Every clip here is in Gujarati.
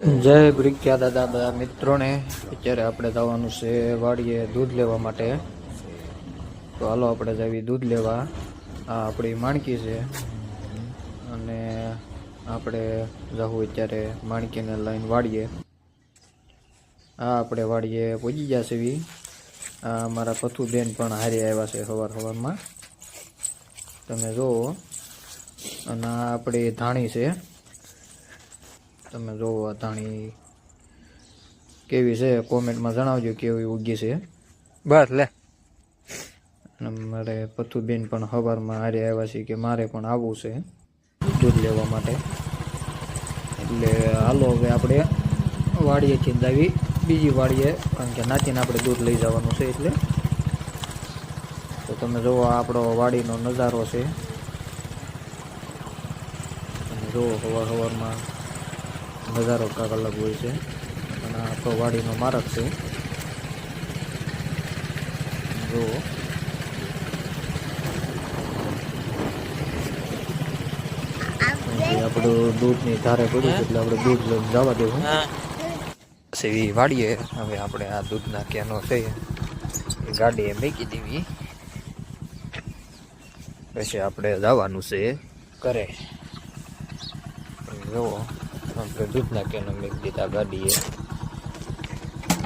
જય બ્રિક્યા દાદા બધા મિત્રોને અત્યારે આપણે જવાનું છે વાડીએ દૂધ લેવા માટે. તો હાલો આપણે જઈએ દૂધ લેવા. આ આપણી માણકી છે અને આપણે જવું અત્યારે માણકીને લઈને વાડીએ. આ આપણે વાડીએ પહોંચી ગયા છે. આ મારા પથુબેન પણ હારી આવ્યા છે સવારમાં, તમે જુઓ. અને આ આપણી ધાણી છે, તમે જોવો આ ધાણી કેવી છે કોમેન્ટમાં જણાવજો કેવી ઉગી છે. બસ લે. મારે પથુબેન પણ સવારમાં હારે આવ્યા છે કે મારે પણ આવવું છે દૂધ લેવા માટે. એટલે હાલો હવે આપણે વાડીએથી જાવી બીજી વાડીએ, કારણ કે નાચીને આપણે દૂધ લઈ જવાનું છે. એટલે તો તમે જોવો આપણો વાડીનો નજારો છે. તમે જોવો સવારમાં નજારો કાંક અલગ હોય છે. અને આ તો વાડીનો માર્ગ છે, જુઓ. આપણું દૂધની ધારે પડ્યું છે એટલે આપણે દૂધ લઈને જવા દેવું સેવી વાડીએ. હવે આપણે આ દૂધના કેનો છે એ ગાડીએ મૂકી દેવી, પછી આપણે જવાનું છે ઘરે. જુઓ આપણે દૂધના કેનો મૂકી દીધા ગાડીએ.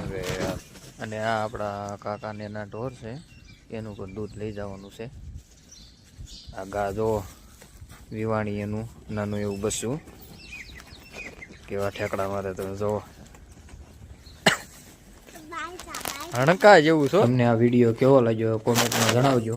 હવે અને આ આપણા કાકાને એના ઢોર છે, એનું પણ દૂધ લઈ જવાનું છે. આ ગા જો વિવાણી એનું નાનું એવું બસ્યું કેવા ઠેકડા મારે, તમે જો હણકા જેવું છો. તમને આ વિડીયો કેવો લાગ્યો કોમેન્ટમાં જણાવજો.